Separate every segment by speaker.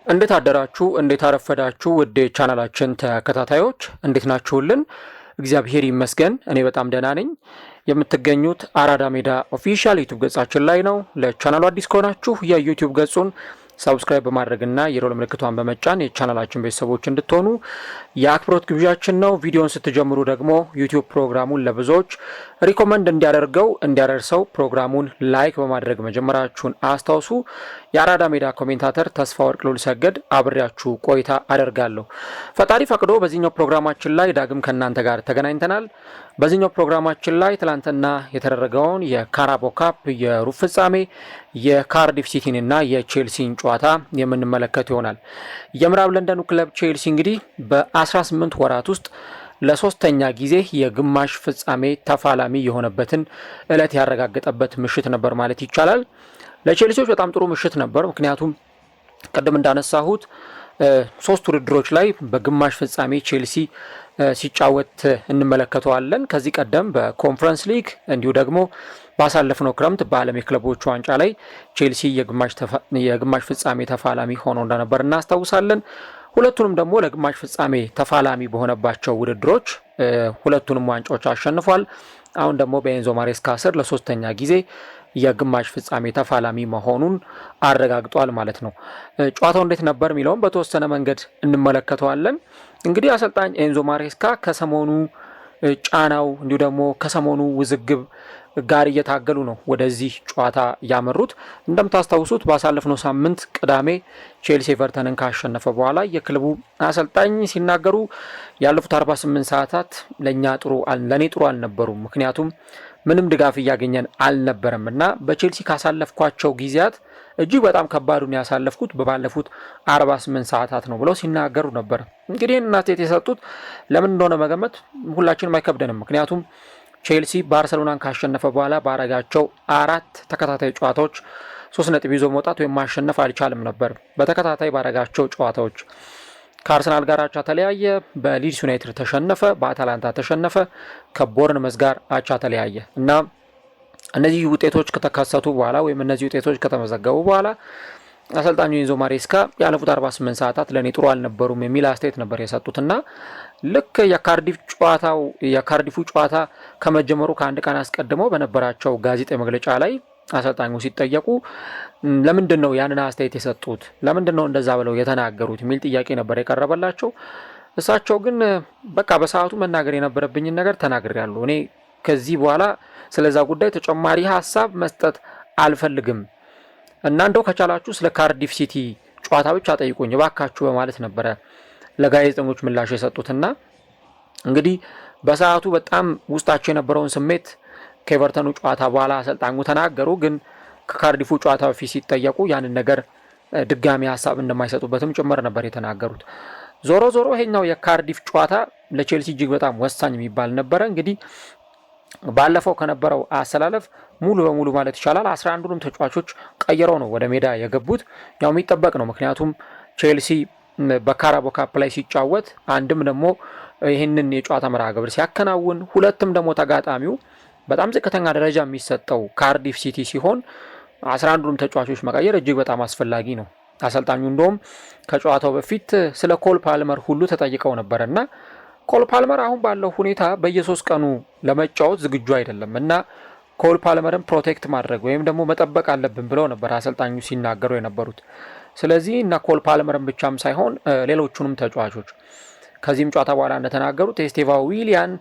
Speaker 1: እንዴት አደራችሁ እንዴት አረፈዳችሁ ውድ ቻናላችን ተከታታዮች እንዴት ናችሁልን? እግዚአብሔር ይመስገን እኔ በጣም ደህና ነኝ። የምትገኙት አራዳ ሜዳ ኦፊሻል ዩቲዩብ ገጻችን ላይ ነው። ለቻናሉ አዲስ ከሆናችሁ የዩቲዩብ ገጹን ሰብስክራይብ በማድረግና የሮል ምልክቷን በመጫን የቻናላችን ቤተሰቦች እንድትሆኑ የአክብሮት ግብዣችን ነው። ቪዲዮን ስትጀምሩ ደግሞ ዩቲዩብ ፕሮግራሙን ለብዙዎች ሪኮመንድ እንዲያደርሰው ፕሮግራሙን ላይክ በማድረግ መጀመራችሁን አስታውሱ። የአራዳ ሜዳ ኮሜንታተር ተስፋወርቅ ሉልሰገድ አብሬያችሁ ቆይታ አደርጋለሁ። ፈጣሪ ፈቅዶ በዚህኛው ፕሮግራማችን ላይ ዳግም ከእናንተ ጋር ተገናኝተናል። በዚህኛው ፕሮግራማችን ላይ ትላንትና የተደረገውን የካራቦ ካፕ የሩብ ፍጻሜ የካርዲፍ ሲቲንና የቼልሲን ጨዋታ የምንመለከት ይሆናል። የምዕራብ ለንደኑ ክለብ ቼልሲ እንግዲህ በ18 ወራት ውስጥ ለሶስተኛ ጊዜ የግማሽ ፍጻሜ ተፋላሚ የሆነበትን እለት ያረጋገጠበት ምሽት ነበር ማለት ይቻላል። ለቼልሲዎች በጣም ጥሩ ምሽት ነበር። ምክንያቱም ቀደም እንዳነሳሁት ሶስት ውድድሮች ላይ በግማሽ ፍጻሜ ቼልሲ ሲጫወት እንመለከተዋለን። ከዚህ ቀደም በኮንፈረንስ ሊግ እንዲሁ ደግሞ ባሳለፍነው ክረምት በዓለም የክለቦች ዋንጫ ላይ ቼልሲ የግማሽ ፍጻሜ ተፋላሚ ሆኖ እንደነበር እናስታውሳለን። ሁለቱንም ደግሞ ለግማሽ ፍጻሜ ተፋላሚ በሆነባቸው ውድድሮች ሁለቱንም ዋንጫዎች አሸንፏል። አሁን ደግሞ በኤንዞ ማሬስካ ስር ለሶስተኛ ጊዜ የግማሽ ፍጻሜ ተፋላሚ መሆኑን አረጋግጧል ማለት ነው። ጨዋታው እንዴት ነበር የሚለውን በተወሰነ መንገድ እንመለከተዋለን። እንግዲህ አሰልጣኝ ኤንዞ ማሬስካ ከሰሞኑ ጫናው እንዲሁ ደግሞ ከሰሞኑ ውዝግብ ጋር እየታገሉ ነው ወደዚህ ጨዋታ ያመሩት። እንደምታስታውሱት ባሳለፍነው ሳምንት ቅዳሜ ቼልሲ ኤቨርተንን ካሸነፈ በኋላ የክለቡ አሰልጣኝ ሲናገሩ ያለፉት 48 ሰዓታት ለእኔ ጥሩ አልነበሩም፣ ምክንያቱም ምንም ድጋፍ እያገኘን አልነበረም እና በቼልሲ ካሳለፍኳቸው ጊዜያት እጅግ በጣም ከባዱን ያሳለፍኩት በባለፉት 48 ሰዓታት ነው ብለው ሲናገሩ ነበር። እንግዲህ እናቴት የሰጡት ለምን እንደሆነ መገመት ሁላችንም አይከብደንም። ምክንያቱም ቼልሲ ባርሰሎናን ካሸነፈ በኋላ ባረጋቸው 4 ተከታታይ ጨዋታዎች 3 ነጥብ ይዞ መውጣት ወይም ማሸነፍ አልቻለም ነበር። በተከታታይ ባረጋቸው ጨዋታዎች ከአርሰናል ጋር አቻ ተለያየ፣ በሊድስ ዩናይትድ ተሸነፈ፣ በአታላንታ ተሸነፈ፣ ከቦርንመዝ ጋር አቻ ተለያየ እና እነዚህ ውጤቶች ከተከሰቱ በኋላ ወይም እነዚህ ውጤቶች ከተመዘገቡ በኋላ አሰልጣኙ ኤንዞ ማሬስካ ያለፉት 48 ሰዓታት ለኔ ጥሩ አልነበሩም የሚል አስተያየት ነበር የሰጡትና ልክ የካርዲፉ ጨዋታ ከመጀመሩ ከአንድ ቀን አስቀድመው በነበራቸው ጋዜጣዊ መግለጫ ላይ አሰልጣኙ ሲጠየቁ ለምንድን ነው ያንን አስተያየት የሰጡት፣ ለምንድን ነው እንደዛ ብለው የተናገሩት የሚል ጥያቄ ነበር የቀረበላቸው። እሳቸው ግን በቃ በሰዓቱ መናገር የነበረብኝን ነገር ተናግሬያለሁ፣ እኔ ከዚህ በኋላ ስለዛ ጉዳይ ተጨማሪ ሀሳብ መስጠት አልፈልግም እና እንደው ከቻላችሁ ስለ ካርዲፍ ሲቲ ጨዋታ ብቻ ጠይቁኝ እባካችሁ በማለት ነበረ ለጋዜጠኞች ምላሽ የሰጡትና እንግዲህ በሰዓቱ በጣም ውስጣቸው የነበረውን ስሜት ከኤቨርተኑ ጨዋታ በኋላ አሰልጣኙ ተናገሩ። ግን ከካርዲፉ ጨዋታ በፊት ሲጠየቁ ያንን ነገር ድጋሚ ሀሳብ እንደማይሰጡበትም ጭምር ነበር የተናገሩት። ዞሮ ይሄኛው የካርዲፍ ጨዋታ ለቼልሲ እጅግ በጣም ወሳኝ የሚባል ነበረ። እንግዲህ ባለፈው ከነበረው አሰላለፍ ሙሉ በሙሉ ማለት ይቻላል 11ዱንም ተጫዋቾች ቀይረው ነው ወደ ሜዳ የገቡት። ያው የሚጠበቅ ነው፣ ምክንያቱም ቼልሲ በካራቦ ካፕ ላይ ሲጫወት አንድም ደግሞ ይህንን የጨዋታ መርሃ ግብር ሲያከናውን፣ ሁለትም ደግሞ ተጋጣሚው በጣም ዝቅተኛ ደረጃ የሚሰጠው ካርዲፍ ሲቲ ሲሆን 11ዱንም ተጫዋቾች መቀየር እጅግ በጣም አስፈላጊ ነው። አሰልጣኙ እንደውም ከጨዋታው በፊት ስለ ኮል ፓልመር ሁሉ ተጠይቀው ነበርና ኮል ፓልመር አሁን ባለው ሁኔታ በየ3 ቀኑ ለመጫወት ዝግጁ አይደለም እና ኮል ፓልመርን ፕሮቴክት ማድረግ ወይም ደግሞ መጠበቅ አለብን ብለው ነበር አሰልጣኙ ሲናገሩ የነበሩት። ስለዚህ እና ኮል ፓልመርን ብቻም ሳይሆን ሌሎቹንም ተጫዋቾች ከዚህም ጨዋታ በኋላ እንደተናገሩት ኤስቴቫ ዊሊያን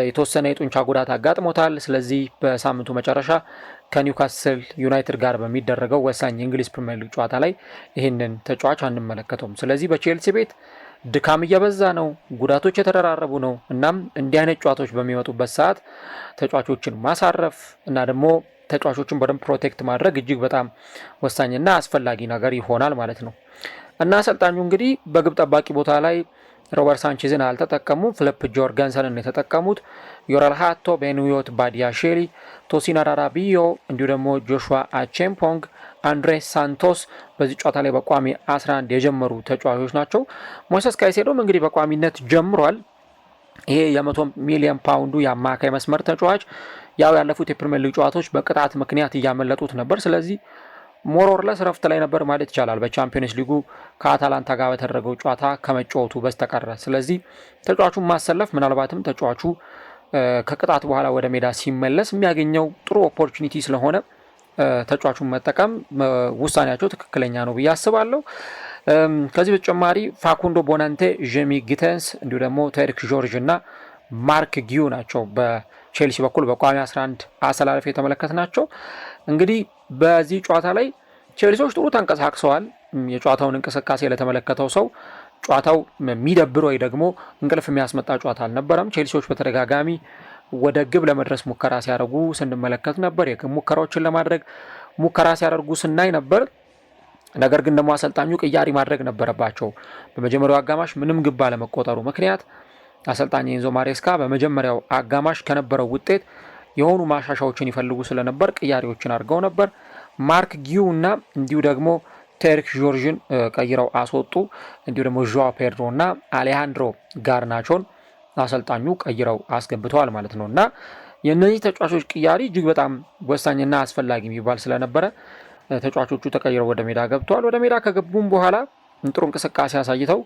Speaker 1: የተወሰነ የጡንቻ ጉዳት አጋጥሞታል። ስለዚህ በሳምንቱ መጨረሻ ከኒውካስል ዩናይትድ ጋር በሚደረገው ወሳኝ የእንግሊዝ ፕሪሚየር ሊግ ጨዋታ ላይ ይህንን ተጫዋች አንመለከተውም። ስለዚህ በቼልሲ ቤት ድካም እየበዛ ነው፣ ጉዳቶች የተደራረቡ ነው። እናም እንዲህ አይነት ጨዋታዎች በሚመጡበት ሰዓት ተጫዋቾችን ማሳረፍ እና ደግሞ ተጫዋቾችን በደንብ ፕሮቴክት ማድረግ እጅግ በጣም ወሳኝና አስፈላጊ ነገር ይሆናል ማለት ነው እና አሰልጣኙ እንግዲህ በግብ ጠባቂ ቦታ ላይ ሮበርት ሳንቼዝን አልተጠቀሙም። ፊሊፕ ጆርገንሰንን የተጠቀሙት ዮራል ሃቶ፣ ቤንዊዮት ባዲያሼሊ፣ ቶሲን አራራቢዮ እንዲሁ ደግሞ ጆሹዋ አቼምፖንግ፣ አንድሬ ሳንቶስ በዚህ ጨዋታ ላይ በቋሚ 11 የጀመሩ ተጫዋቾች ናቸው። ሞይሰስ ካይሴዶም እንግዲህ በቋሚነት ጀምሯል። ይሄ የ100 ሚሊዮን ፓውንዱ የአማካይ መስመር ተጫዋች ያው ያለፉት የፕሪሚየር ሊግ ጨዋታዎች በቅጣት ምክንያት እያመለጡት ነበር። ስለዚህ ሞሮርለስ ረፍት ላይ ነበር ማለት ይቻላል በቻምፒየንስ ሊጉ ከአታላንታ ጋር በተደረገው ጨዋታ ከመጫወቱ በስተቀር። ስለዚህ ተጫዋቹን ማሰለፍ ምናልባትም ተጫዋቹ ከቅጣት በኋላ ወደ ሜዳ ሲመለስ የሚያገኘው ጥሩ ኦፖርቹኒቲ ስለሆነ ተጫዋቹን መጠቀም ውሳኔያቸው ትክክለኛ ነው ብዬ አስባለሁ። ከዚህ በተጨማሪ ፋኩንዶ ቦናንቴ፣ ጄሚ ጊተንስ እንዲሁ ደግሞ ቴሪክ ጆርጅ እና ማርክ ጊዩ ናቸው በቼልሲ በኩል በቋሚ 11 አሰላለፍ የተመለከትናቸው። እንግዲህ በዚህ ጨዋታ ላይ ቼልሲዎች ጥሩ ተንቀሳቅሰዋል። የጨዋታውን እንቅስቃሴ ለተመለከተው ሰው ጨዋታው የሚደብር ወይ ደግሞ እንቅልፍ የሚያስመጣ ጨዋታ አልነበረም። ቼልሲዎች በተደጋጋሚ ወደ ግብ ለመድረስ ሙከራ ሲያደርጉ ስንመለከት ነበር። የግብ ሙከራዎችን ለማድረግ ሙከራ ሲያደርጉ ስናይ ነበር። ነገር ግን ደግሞ አሰልጣኙ ቅያሪ ማድረግ ነበረባቸው። በመጀመሪያው አጋማሽ ምንም ግብ ባለመቆጠሩ ምክንያት አሰልጣኝ ኤንዞ ማሬስካ በመጀመሪያው አጋማሽ ከነበረው ውጤት የሆኑ ማሻሻዎችን ይፈልጉ ስለነበር ቅያሪዎችን አድርገው ነበር። ማርክ ጊዩ እና እንዲሁ ደግሞ ቴሪክ ጆርጅን ቀይረው አስወጡ። እንዲሁ ደግሞ ዦዋ ፔድሮ እና አሌሃንድሮ ጋርናቾን አሰልጣኙ ቀይረው አስገብተዋል ማለት ነው እና የእነዚህ ተጫዋቾች ቅያሪ እጅግ በጣም ወሳኝና አስፈላጊ የሚባል ስለነበረ ተጫዋቾቹ ተቀይረው ወደ ሜዳ ገብተዋል። ወደ ሜዳ ከገቡም በኋላ ጥሩ እንቅስቃሴ አሳይተው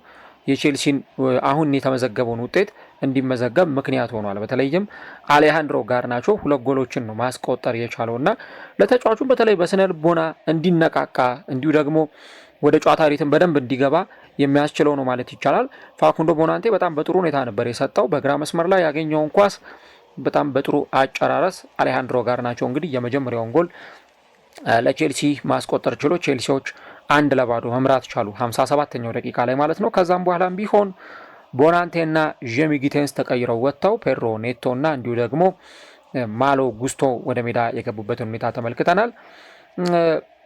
Speaker 1: የቼልሲን አሁን የተመዘገበውን ውጤት እንዲመዘገብ ምክንያት ሆኗል። በተለይም አሌሃንድሮ ጋርናቾ 2 ጎሎችን ነው ማስቆጠር የቻለውና ለተጫዋቹ በተለይ በስነ ልቦና እንዲነቃቃ እንዲሁ ደግሞ ወደ ጨዋታ ሪትም በደንብ እንዲገባ የሚያስችለው ነው ማለት ይቻላል። ፋኩንዶ ቦናንቴ በጣም በጥሩ ሁኔታ ነበር የሰጠው። በግራ መስመር ላይ ያገኘውን ኳስ በጣም በጥሩ አጨራረስ አሌሃንድሮ ጋርናቾ እንግዲህ የመጀመሪያውን ጎል ለቼልሲ ማስቆጠር ችሎ ቼልሲዎች 1-0 መምራት ቻሉ 57ኛው ደቂቃ ላይ ማለት ነው። ከዛም በኋላም ቢሆን ቦናንቴና ጄሚ ጊቴንስ ተቀይረው ወጥተው ፔድሮ ኔቶ እና እንዲሁ ደግሞ ማሎ ጉስቶ ወደ ሜዳ የገቡበትን ሁኔታ ተመልክተናል።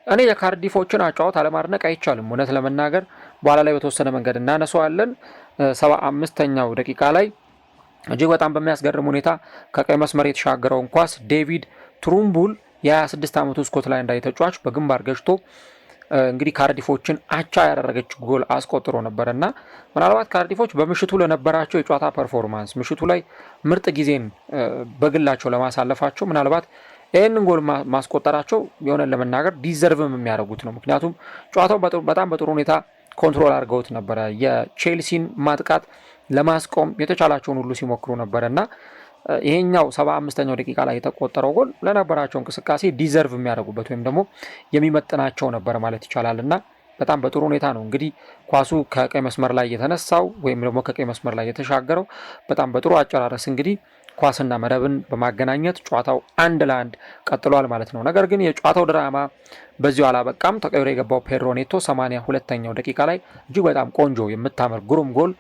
Speaker 1: እኔ የካርዲፎችን አጫወት አለማድነቅ አይቻልም እውነት ለመናገር በኋላ ላይ በተወሰነ መንገድ እናነሳዋለን። 75ኛው ደቂቃ ላይ እጅግ በጣም በሚያስገርም ሁኔታ ከቀይ መስመር የተሻገረውን ኳስ ዴቪድ ትሩምቡል የ26 ዓመቱ ስኮትላንዳዊ ተጫዋች በግንባር ገጭቶ እንግዲህ ካርዲፎችን አቻ ያደረገች ጎል አስቆጥሮ ነበር እና ምናልባት ካርዲፎች በምሽቱ ለነበራቸው የጨዋታ ፐርፎርማንስ ምሽቱ ላይ ምርጥ ጊዜን በግላቸው ለማሳለፋቸው ምናልባት ይህንን ጎል ማስቆጠራቸው የሆነን ለመናገር ዲዘርቭም የሚያደርጉት ነው። ምክንያቱም ጨዋታው በጣም በጥሩ ሁኔታ ኮንትሮል አድርገውት ነበረ። የቼልሲን ማጥቃት ለማስቆም የተቻላቸውን ሁሉ ሲሞክሩ ነበረ እና ይሄኛው 75ኛው ደቂቃ ላይ የተቆጠረው ጎል ለነበራቸው እንቅስቃሴ ዲዘርቭ የሚያደርጉበት ወይም ደግሞ የሚመጥናቸው ነበር ማለት ይቻላል እና በጣም በጥሩ ሁኔታ ነው እንግዲህ ኳሱ ከቀይ መስመር ላይ የተነሳው ወይም ደግሞ ከቀይ መስመር ላይ የተሻገረው በጣም በጥሩ አጨራረስ እንግዲህ ኳስና መረብን በማገናኘት ጨዋታው 1-1 ቀጥሏል ማለት ነው። ነገር ግን የጨዋታው ድራማ በዚሁ አላበቃም። ተቀይሮ የገባው ፔድሮ ኔቶ 82ኛው ደቂቃ ላይ እጅግ በጣም ቆንጆ የምታምር ግሩም ጎል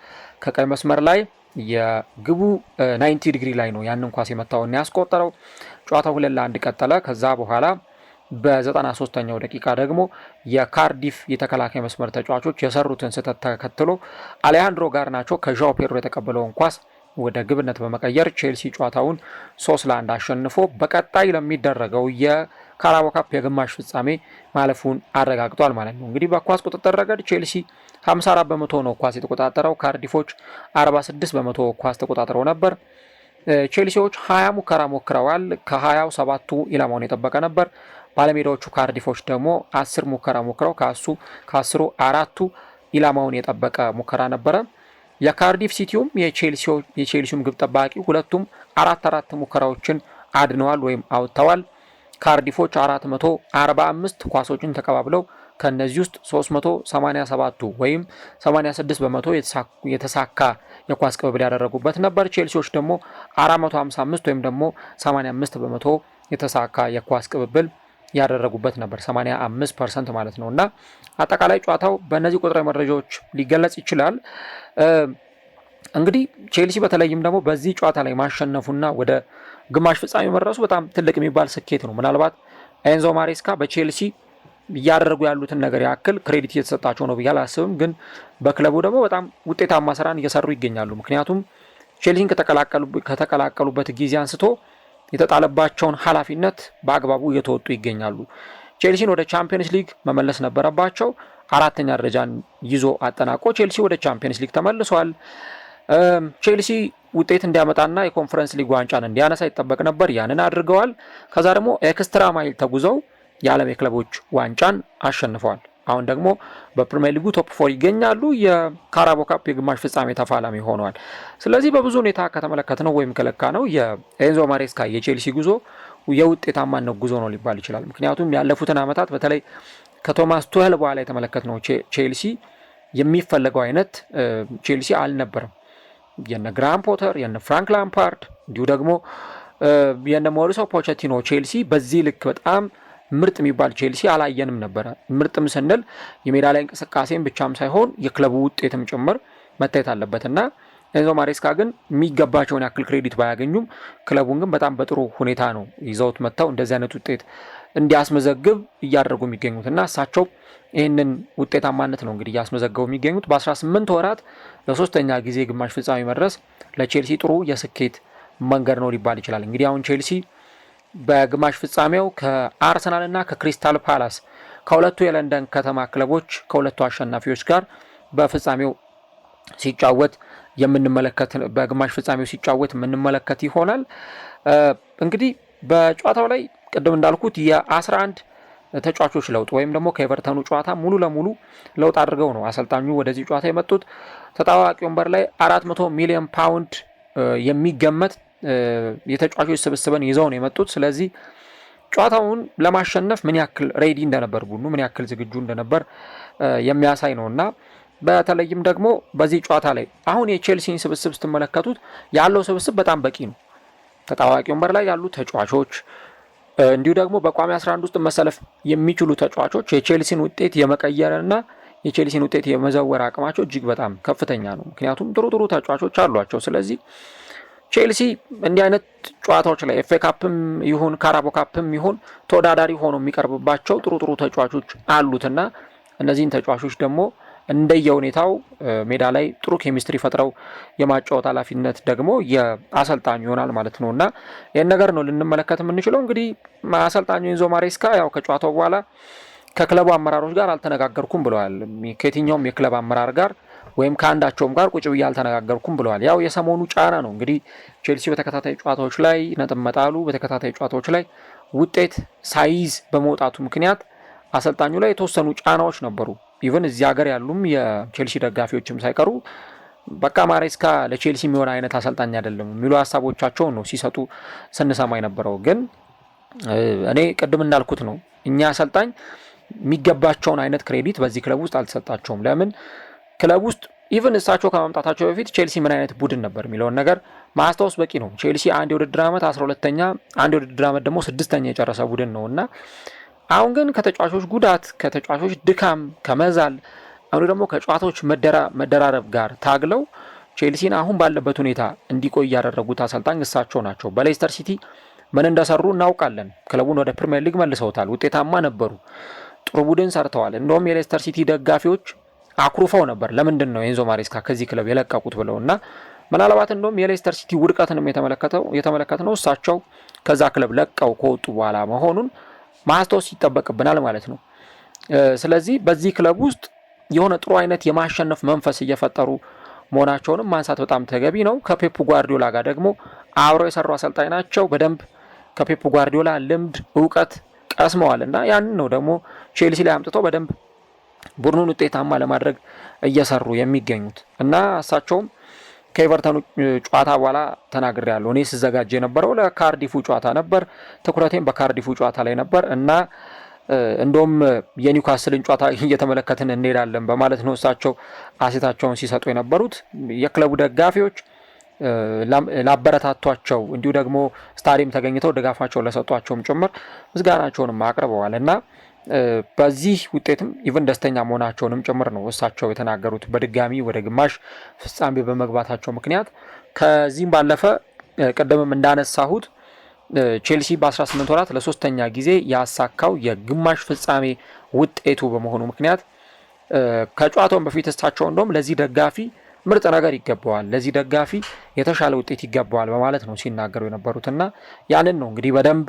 Speaker 1: ከቀይ መስመር ላይ የግቡ 90 ዲግሪ ላይ ነው ያንን ኳስ የመታውና ያስቆጠረው። ጨዋታው 2-1 ቀጠለ። ከዛ በኋላ በ93ኛው ደቂቃ ደግሞ የካርዲፍ የተከላካይ መስመር ተጫዋቾች የሰሩትን ስህተት ተከትሎ አሌሃንድሮ ጋርናቾ ከዣኦ ፔድሮ የተቀበለውን ኳስ ወደ ግብነት በመቀየር ቼልሲ ጨዋታውን 3-1 አሸንፎ በቀጣይ ለሚደረገው የካራቦ ካፕ የግማሽ ፍጻሜ ማለፉን አረጋግጧል ማለት ነው። እንግዲህ በኳስ ቁጥጥር ረገድ ቼልሲ 54 በመቶ ነው ኳስ የተቆጣጠረው። ካርዲፎች 46 በመቶ ኳስ ተቆጣጥረው ነበር። ቼልሲዎች 20 ሙከራ ሞክረዋል። ከ20ው 7ቱ ኢላማውን የጠበቀ ነበር። ባለሜዳዎቹ ካርዲፎች ደግሞ 10 ሙከራ ሞክረው ከ10ሩ 4ቱ ኢላማውን የጠበቀ ሙከራ ነበረ። የካርዲፍ ሲቲውም የቼልሲውም ግብ ጠባቂ ሁለቱም 4 ሙከራዎችን አድነዋል ወይም አውጥተዋል። ካርዲፎች 445 ኳሶችን ተቀባብለው ከነዚህ ውስጥ 387ቱ ወይም 86 በመቶ የተሳካ የኳስ ቅብብል ያደረጉበት ነበር። ቼልሲዎች ደግሞ 455 ወይም ደግሞ 85 በመቶ የተሳካ የኳስ ቅብብል ያደረጉበት ነበር 85% ማለት ነው እና አጠቃላይ ጨዋታው በእነዚህ ቁጥራዊ መረጃዎች ሊገለጽ ይችላል። እንግዲህ ቼልሲ በተለይም ደግሞ በዚህ ጨዋታ ላይ ማሸነፉና ወደ ግማሽ ፍጻሜ መድረሱ በጣም ትልቅ የሚባል ስኬት ነው። ምናልባት ኤንዞ ማሬስካ በቼልሲ እያደረጉ ያሉትን ነገር ያክል ክሬዲት እየተሰጣቸው ነው ብዬ አላስብም። ግን በክለቡ ደግሞ በጣም ውጤታማ ስራን እየሰሩ ይገኛሉ። ምክንያቱም ቼልሲን ከተቀላቀሉበት ጊዜ አንስቶ የተጣለባቸውን ኃላፊነት በአግባቡ እየተወጡ ይገኛሉ። ቼልሲን ወደ ቻምፒየንስ ሊግ መመለስ ነበረባቸው። 4ኛ ደረጃን ይዞ አጠናቆ ቼልሲ ወደ ቻምፒየንስ ሊግ ተመልሷል። ቼልሲ ውጤት እንዲያመጣና የኮንፈረንስ ሊግ ዋንጫን እንዲያነሳ ይጠበቅ ነበር። ያንን አድርገዋል። ከዛ ደግሞ ኤክስትራ ማይል ተጉዘው የዓለም የክለቦች ዋንጫን አሸንፈዋል። አሁን ደግሞ በፕሪሚየር ሊጉ ቶፕ 4 ይገኛሉ። የካራቦ ካፕ የግማሽ ፍጻሜ ተፋላሚ ሆነዋል። ስለዚህ በብዙ ሁኔታ ከተመለከትነው ወይም ከለካ ነው የኤንዞ ማሬስካ የቼልሲ ጉዞ የውጤታማነት ጉዞ ነው ሊባል ይችላል። ምክንያቱም ያለፉትን ዓመታት በተለይ ከቶማስ ቱሄል በኋላ የተመለከትነው ቼልሲ የሚፈለገው አይነት ቼልሲ አልነበረም። የነ ግራሃም ፖተር፣ የነ ፍራንክ ላምፓርድ እንዲሁ ደግሞ የነ ሞሪሶ ፖቼቲኖ ቼልሲ በዚህ ልክ በጣም ምርጥ የሚባል ቼልሲ አላየንም ነበረ። ምርጥም ስንል የሜዳ ላይ እንቅስቃሴም ብቻም ሳይሆን የክለቡ ውጤትም ጭምር መታየት አለበትና ኤንዞ ማሬስካ ግን የሚገባቸውን ያክል ክሬዲት ባያገኙም ክለቡን ግን በጣም በጥሩ ሁኔታ ነው ይዘውት መጥተው እንደዚህ አይነት ውጤት እንዲያስመዘግብ እያደረጉ የሚገኙት እና እሳቸው ይህንን ውጤታማነት ነው እንግዲህ እያስመዘገቡ የሚገኙት። በ18 ወራት ለሶስተኛ ጊዜ ግማሽ ፍጻሜ መድረስ ለቼልሲ ጥሩ የስኬት መንገድ ነው ሊባል ይችላል። እንግዲህ አሁን ቼልሲ በግማሽ ፍጻሜው ከአርሰናል እና ከክሪስታል ፓላስ ከሁለቱ የለንደን ከተማ ክለቦች ከሁለቱ አሸናፊዎች ጋር በፍጻሜው ሲጫወት በግማሽ ፍጻሜው ሲጫወት የምንመለከት ይሆናል። እንግዲህ በጨዋታው ላይ ቅድም እንዳልኩት የ11 ተጫዋቾች ለውጥ ወይም ደግሞ ከኤቨርተኑ ጨዋታ ሙሉ ለሙሉ ለውጥ አድርገው ነው አሰልጣኙ ወደዚህ ጨዋታ የመጡት። ተጣዋቂ ወንበር ላይ 400 ሚሊዮን ፓውንድ የሚገመት የተጫዋቾች ስብስብን ይዘው ነው የመጡት። ስለዚህ ጨዋታውን ለማሸነፍ ምን ያክል ሬዲ እንደነበር ቡድኑ ምን ያክል ዝግጁ እንደነበር የሚያሳይ ነውና በተለይም ደግሞ በዚህ ጨዋታ ላይ አሁን የቼልሲን ስብስብ ስትመለከቱት ያለው ስብስብ በጣም በቂ ነው። ተጣዋቂ ወንበር ላይ ያሉ ተጫዋቾች እንዲሁ ደግሞ በቋሚ 11 ውስጥ መሰለፍ የሚችሉ ተጫዋቾች የቼልሲን ውጤት የመቀየርና የቼልሲን ውጤት የመዘወር አቅማቸው እጅግ በጣም ከፍተኛ ነው። ምክንያቱም ጥሩ ተጫዋቾች አሏቸው። ስለዚህ ቼልሲ እንዲህ አይነት ጨዋታዎች ላይ ኤፍ ኤ ካፕም ይሁን ካራቦ ካፕም ይሁን ተወዳዳሪ ሆኖ የሚቀርብባቸው ጥሩ ተጫዋቾች አሉትና እነዚህን ተጫዋቾች ደግሞ እንደየሁኔታው ሜዳ ላይ ጥሩ ኬሚስትሪ ፈጥረው የማጫወት ኃላፊነት ደግሞ የአሰልጣኙ ይሆናል ማለት ነውና ይህን ነገር ነው ልንመለከት የምንችለው። እንግዲህ አሰልጣኙ ኤንዞ ማሬስካ ያው ከጨዋታው በኋላ ከክለቡ አመራሮች ጋር አልተነጋገርኩም ብለዋል። ከየትኛውም የክለብ አመራር ጋር ወይም ከአንዳቸውም ጋር ቁጭ ብዬ አልተነጋገርኩም ብለዋል። ያው የሰሞኑ ጫና ነው እንግዲህ ቼልሲ በተከታታይ ጨዋታዎች ላይ ነጥብ መጣሉ፣ በተከታታይ ጨዋታዎች ላይ ውጤት ሳይዝ በመውጣቱ ምክንያት አሰልጣኙ ላይ የተወሰኑ ጫናዎች ነበሩ። ኢቨን እዚህ ሀገር ያሉም የቼልሲ ደጋፊዎችም ሳይቀሩ በቃ ማሬስካ ለቼልሲ የሚሆን አይነት አሰልጣኝ አይደለም የሚሉ ሀሳቦቻቸውን ነው ሲሰጡ ስንሰማ የነበረው። ግን እኔ ቅድም እንዳልኩት ነው እኛ አሰልጣኝ የሚገባቸውን አይነት ክሬዲት በዚህ ክለብ ውስጥ አልተሰጣቸውም። ለምን ክለብ ውስጥ ኢቨን እሳቸው ከማምጣታቸው በፊት ቼልሲ ምን አይነት ቡድን ነበር የሚለውን ነገር ማስታወስ በቂ ነው። ቼልሲ አንድ የውድድር ዓመት 12ኛ አንድ የውድድር ዓመት ደግሞ 6ኛ የጨረሰ ቡድን ነው እና አሁን ግን ከተጫዋቾች ጉዳት ከተጫዋቾች ድካም ከመዛል አሁን ደግሞ ከጨዋታዎች መደራረብ ጋር ታግለው ቼልሲን አሁን ባለበት ሁኔታ እንዲቆይ ያደረጉት አሰልጣኝ እሳቸው ናቸው። በሌስተር ሲቲ ምን እንደሰሩ እናውቃለን። ክለቡን ወደ ፕሪሚየር ሊግ መልሰውታል። ውጤታማ ነበሩ። ጥሩ ቡድን ሰርተዋል። እንደውም የሌስተር ሲቲ ደጋፊዎች አኩርፈው ነበር ለምንድን ነው ኤንዞ ማሬስካ ከዚህ ክለብ የለቀቁት ብለውና ምናልባት እንደውም የሌስተር ሲቲ ውድቀትንም የተመለከትነው እሳቸው ከዛ ክለብ ለቀው ከወጡ በኋላ መሆኑን ማስታወስ ይጠበቅብናል ማለት ነው። ስለዚህ በዚህ ክለብ ውስጥ የሆነ ጥሩ አይነት የማሸነፍ መንፈስ እየፈጠሩ መሆናቸውንም ማንሳት በጣም ተገቢ ነው። ከፔፕ ጓርዲዮላ ጋር ደግሞ አብረው የሰሩ አሰልጣኝ ናቸው። በደንብ ከፔፕ ጓርዲዮላ ልምድ እውቀት ቀስመዋል እና ያንን ነው ደግሞ ቼልሲ ላይ አምጥተው በደንብ ቡድኑን ውጤታማ ለማድረግ እየሰሩ የሚገኙት እና እሳቸውም ከኤቨርተኑ ጨዋታ በኋላ ተናግሬያለሁ። እኔ ስዘጋጅ የነበረው ለካርዲፉ ጨዋታ ነበር። ትኩረቴም በካርዲፉ ጨዋታ ላይ ነበር እና እንደውም የኒውካስልን ጨዋታ እየተመለከትን እንሄዳለን በማለት ነው እሳቸው አሴታቸውን ሲሰጡ የነበሩት። የክለቡ ደጋፊዎች ላበረታቷቸው እንዲሁ ደግሞ ስታዲየም ተገኝተው ድጋፋቸውን ለሰጧቸውም ጭምር ምስጋናቸውንም አቅርበዋል እና በዚህ ውጤትም ኢቨን ደስተኛ መሆናቸውንም ጭምር ነው እሳቸው የተናገሩት በድጋሚ ወደ ግማሽ ፍጻሜ በመግባታቸው ምክንያት። ከዚህም ባለፈ ቀደምም እንዳነሳሁት ቼልሲ በ18 ወራት ለሶስተኛ ጊዜ ያሳካው የግማሽ ፍጻሜ ውጤቱ በመሆኑ ምክንያት ከጨዋታውን በፊት እሳቸው እንደውም ለዚህ ደጋፊ ምርጥ ነገር ይገባዋል፣ ለዚህ ደጋፊ የተሻለ ውጤት ይገባዋል በማለት ነው ሲናገሩ የነበሩትና ያንን ነው እንግዲህ በደንብ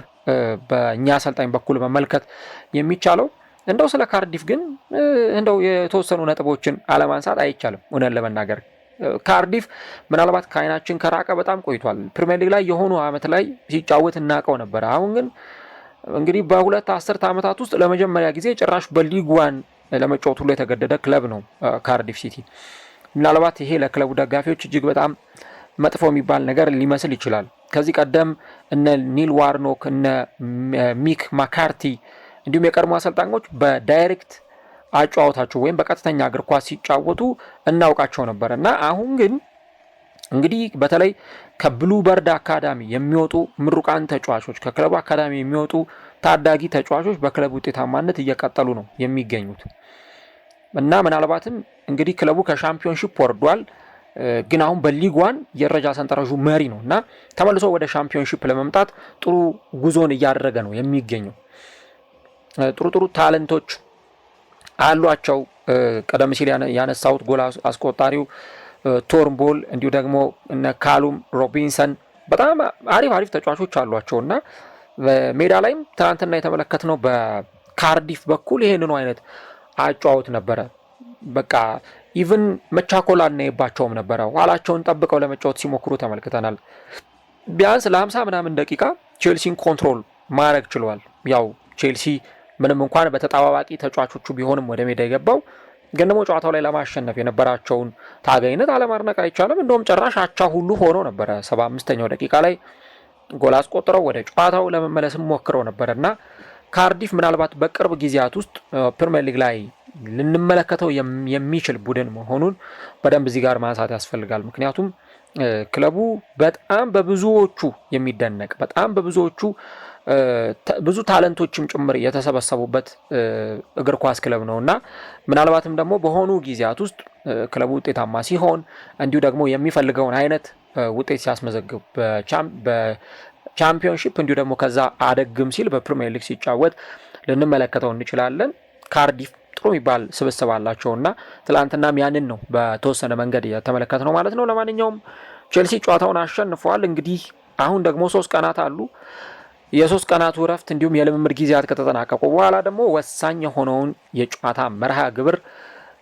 Speaker 1: በእኛ አሰልጣኝ በኩል መመልከት የሚቻለው። እንደው ስለ ካርዲፍ ግን እንደው የተወሰኑ ነጥቦችን አለማንሳት አይቻልም። እውነት ለመናገር ካርዲፍ ምናልባት ከአይናችን ከራቀ በጣም ቆይቷል። ፕሪሚየር ሊግ ላይ የሆኑ አመት ላይ ሲጫወት እናውቀው ነበር። አሁን ግን እንግዲህ በሁለት አስርተ ዓመታት ውስጥ ለመጀመሪያ ጊዜ ጭራሽ በሊግ ዋን ለመጫወት ሁሉ የተገደደ ክለብ ነው ካርዲፍ ሲቲ። ምናልባት ይሄ ለክለቡ ደጋፊዎች እጅግ በጣም መጥፎ የሚባል ነገር ሊመስል ይችላል። ከዚህ ቀደም እነ ኒል ዋርኖክ እነ ሚክ ማካርቲ እንዲሁም የቀድሞ አሰልጣኞች በዳይሬክት አጫዋታቸው ወይም በቀጥተኛ እግር ኳስ ሲጫወቱ እናውቃቸው ነበር እና አሁን ግን እንግዲህ በተለይ ከብሉበርድ አካዳሚ የሚወጡ ምሩቃን ተጫዋቾች ከክለቡ አካዳሚ የሚወጡ ታዳጊ ተጫዋቾች በክለቡ ውጤታማነት እየቀጠሉ ነው የሚገኙት እና ምናልባትም እንግዲህ ክለቡ ከሻምፒዮንሺፕ ወርዷል፣ ግን አሁን በሊግ ዋን የደረጃ ሰንጠረዡ መሪ ነው እና ተመልሶ ወደ ሻምፒዮንሺፕ ለመምጣት ጥሩ ጉዞን እያደረገ ነው የሚገኘው። ጥሩ ታለንቶች አሏቸው። ቀደም ሲል ያነሳሁት ጎል አስቆጣሪው ቶርንቦል እንዲሁ ደግሞ እነ ካሉም ሮቢንሰን በጣም አሪፍ ተጫዋቾች አሏቸው እና ሜዳ ላይም ትናንትና የተመለከትነው በካርዲፍ በኩል ይሄንኑ አይነት አጫዋት ነበረ። በቃ ኢቭን መቻኮል አናይባቸውም ነበረ። ኋላቸውን ጠብቀው ለመጫወት ሲሞክሩ ተመልክተናል። ቢያንስ ለ50 ምናምን ደቂቃ ቼልሲን ኮንትሮል ማድረግ ችሏል። ያው ቼልሲ ምንም እንኳን በተጣባባቂ ተጫዋቾቹ ቢሆንም ወደ ሜዳ የገባው ግን ደግሞ ጨዋታው ላይ ለማሸነፍ የነበራቸውን ታጋይነት አለማድነቅ አይቻልም። እንደውም ጭራሽ አቻ ሁሉ ሆኖ ነበረ። 75ኛው ደቂቃ ላይ ጎል አስቆጥረው ወደ ጨዋታው ለመመለስም ሞክረው ነበር እና ካርዲፍ ምናልባት በቅርብ ጊዜያት ውስጥ ፕሪሚየር ሊግ ላይ ልንመለከተው የሚችል ቡድን መሆኑን በደንብ እዚህ ጋር ማንሳት ያስፈልጋል። ምክንያቱም ክለቡ በጣም በብዙዎቹ የሚደነቅ በጣም በብዙዎቹ ብዙ ታለንቶችም ጭምር የተሰበሰቡበት እግር ኳስ ክለብ ነው እና ምናልባትም ደግሞ በሆኑ ጊዜያት ውስጥ ክለቡ ውጤታማ ሲሆን እንዲሁ ደግሞ የሚፈልገውን አይነት ውጤት ሲያስመዘግብ በቻምፒዮንሺፕ እንዲሁ ደግሞ ከዛ አደግም ሲል በፕሪሚየር ሊግ ሲጫወት ልንመለከተው እንችላለን። ካርዲፍ ጥሩ የሚባል ስብስብ አላቸውና ትላንትናም ያንን ነው በተወሰነ መንገድ የተመለከትነው ማለት ነው። ለማንኛውም ቼልሲ ጨዋታውን አሸንፏል። እንግዲህ አሁን ደግሞ 3 ቀናት አሉ። የ3 ቀናቱ እረፍት እንዲሁም የልምምድ ጊዜያት ከተጠናቀቁ በኋላ ደግሞ ወሳኝ የሆነውን የጨዋታ መርሃ ግብር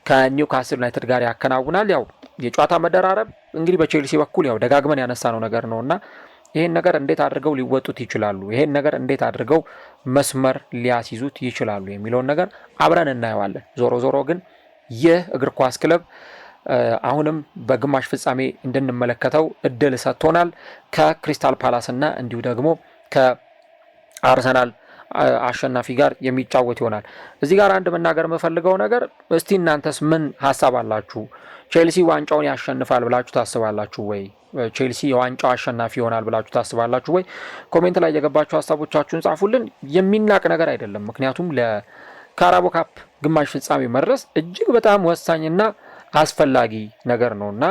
Speaker 1: ከኒውካስል ዩናይትድ ጋር ያከናውናል። ያው የጨዋታ መደራረብ እንግዲህ በቼልሲ በኩል ያው ደጋግመን ያነሳነው ነገር ነውና ይሄን ነገር እንዴት አድርገው ሊወጡት ይችላሉ፣ ይሄን ነገር እንዴት አድርገው መስመር ሊያስይዙት ይችላሉ የሚለውን ነገር አብረን እናየዋለን። ዞሮ ግን ይህ እግር ኳስ ክለብ አሁንም በግማሽ ፍጻሜ እንድንመለከተው እድል ሰጥቶናል። ከክሪስታል ፓላስ እና እንዲሁ ደግሞ ከአርሰናል አሸናፊ ጋር የሚጫወት ይሆናል። እዚህ ጋር አንድ መናገር የምፈልገው ነገር እስቲ እናንተስ ምን ሀሳብ አላችሁ? ቼልሲ ዋንጫውን ያሸንፋል ብላችሁ ታስባላችሁ ወይ? ቼልሲ የዋንጫው አሸናፊ ይሆናል ብላችሁ ታስባላችሁ ወይ? ኮሜንት ላይ የገባችሁ ሀሳቦቻችሁን ጻፉልን። የሚናቅ ነገር አይደለም። ምክንያቱም ለካራቦ ካፕ ግማሽ ፍጻሜ መድረስ እጅግ በጣም ወሳኝና አስፈላጊ ነገር ነውና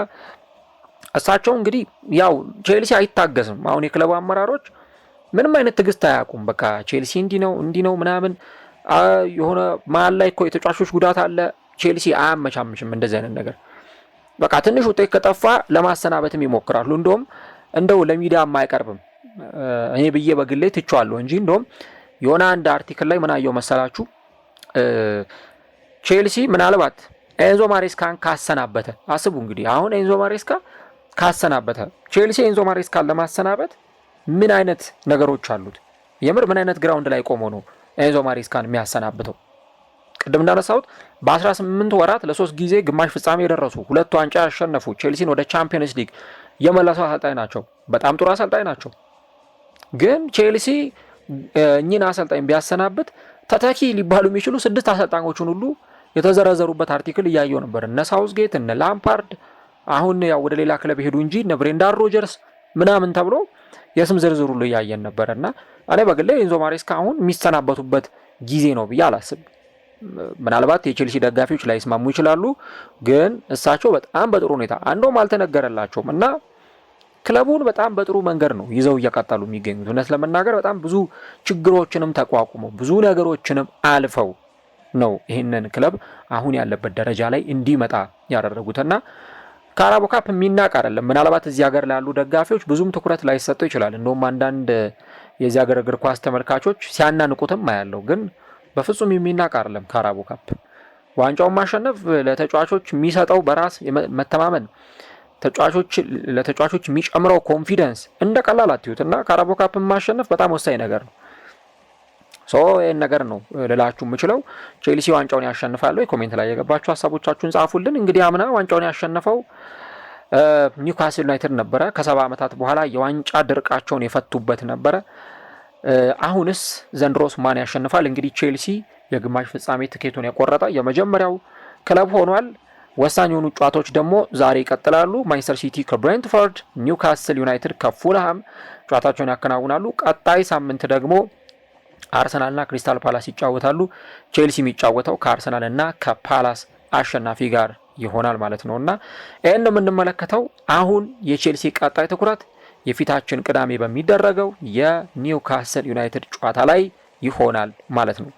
Speaker 1: እሳቸው እንግዲህ ያው ቼልሲ አይታገስም። አሁን የክለቡ አመራሮች ምንም አይነት ትዕግስት አያውቁም። በቃ ቼልሲ እንዲህ ነው ምናምን የሆነ መሀል ላይ እኮ የተጫዋቾች ጉዳት አለ። ቼልሲ አያመቻምችም እንደዚህ አይነት ነገር። በቃ ትንሽ ውጤት ከጠፋ ለማሰናበትም ይሞክራሉ። እንደው ለሚዲያም አይቀርብም። እኔ ብዬ በግሌ ትቼዋለሁ እንጂ እንደውም የሆነ አንድ አርቲክል ላይ ምን አየው መሰላችሁ? ቼልሲ ምናልባት ኤንዞ ማሬስካን ካሰናበተ፣ አስቡ እንግዲህ አሁን ኤንዞ ማሬስካ ካሰናበተ ቼልሲ ኤንዞ ማሬስካን ለማሰናበት ምን አይነት ነገሮች አሉት? የምር ምን አይነት ግራውንድ ላይ ቆሞ ነው ኤንዞ ማሬስካን የሚያሰናብተው? ቅድም እንዳነሳሁት በ18 ወራት ለ3 ጊዜ ግማሽ ፍጻሜ የደረሱ 2 ዋንጫ ያሸነፉ ቼልሲን ወደ ቻምፒየንስ ሊግ የመለሱ አሰልጣኝ ናቸው። በጣም ጥሩ አሰልጣኝ ናቸው። ግን ቼልሲ እኚህን አሰልጣኝ ቢያሰናብት ተተኪ ሊባሉ የሚችሉ 6 አሰልጣኞችን ሁሉ የተዘረዘሩበት አርቲክል እያየው ነበር። እነ ሳውዝጌት፣ እነ ላምፓርድ አሁን ያው ወደ ሌላ ክለብ ሄዱ እንጂ እነ ብሬንዳን ሮጀርስ ምናምን ተብሎ የስም ዝርዝሩ ሁሉ እያየን ነበርና እኔ በግሌ ኤንዞ ማሬስካ አሁን የሚሰናበቱበት ጊዜ ነው ብዬ አላስብም። ምናልባት የቼልሲ ደጋፊዎች ላይ ይስማሙ ይችላሉ፣ ግን እሳቸው በጣም በጥሩ ሁኔታ አንዶም አልተነገረላቸውም እና ክለቡን በጣም በጥሩ መንገድ ነው ይዘው እየቀጠሉ የሚገኙት። እውነት ለመናገር በጣም ብዙ ችግሮችንም ተቋቁመው ብዙ ነገሮችንም አልፈው ነው ይህንን ክለብ አሁን ያለበት ደረጃ ላይ እንዲመጣ ያደረጉትና ካራቦ ካፕ የሚናቅ አይደለም። ምናልባት እዚህ ሀገር ላሉ ደጋፊዎች ብዙም ትኩረት ላይሰጠው ይችላል። እንደውም አንዳንድ የዚህ ሀገር እግር ኳስ ተመልካቾች ሲያናንቁትም አያለው፣ ግን በፍጹም የሚናቅ አይደለም። ካራቦ ካፕ ዋንጫውን ማሸነፍ ለተጫዋቾች የሚሰጠው በራስ መተማመን፣ ለተጫዋቾች የሚጨምረው ኮንፊደንስ እንደ ቀላል አትዩት እና ካራቦ ካፕ ማሸነፍ በጣም ወሳኝ ነገር ነው። ይህን ነገር ነው ልላችሁ የምችለው። ቼልሲ ዋንጫውን ያሸንፋል ወይ? ኮሜንት ላይ የገባችሁ ሀሳቦቻችሁን ጻፉልን። እንግዲህ አምና ዋንጫውን ያሸነፈው ኒውካስል ዩናይትድ ነበረ። ከ70 ዓመታት በኋላ የዋንጫ ድርቃቸውን የፈቱበት ነበረ። አሁንስ ዘንድሮስ ማን ያሸንፋል? እንግዲህ ቼልሲ የግማሽ ፍጻሜ ትኬቱን የቆረጠ የመጀመሪያው ክለብ ሆኗል። ወሳኝ የሆኑ ጨዋታዎች ደግሞ ዛሬ ይቀጥላሉ። ማንቸስተር ሲቲ ከብሬንትፎርድ፣ ኒውካስል ዩናይትድ ከፉልሃም ጨዋታቸውን ያከናውናሉ። ቀጣይ ሳምንት ደግሞ አርሰናልና ክሪስታል ፓላስ ይጫወታሉ። ቼልሲ የሚጫወተው ከአርሰናልና ከፓላስ አሸናፊ ጋር ይሆናል ማለት ነው እና ይህን የምንመለከተው አሁን የቼልሲ ቀጣይ ትኩረት የፊታችን ቅዳሜ በሚደረገው የኒውካስል ዩናይትድ ጨዋታ ላይ ይሆናል ማለት ነው።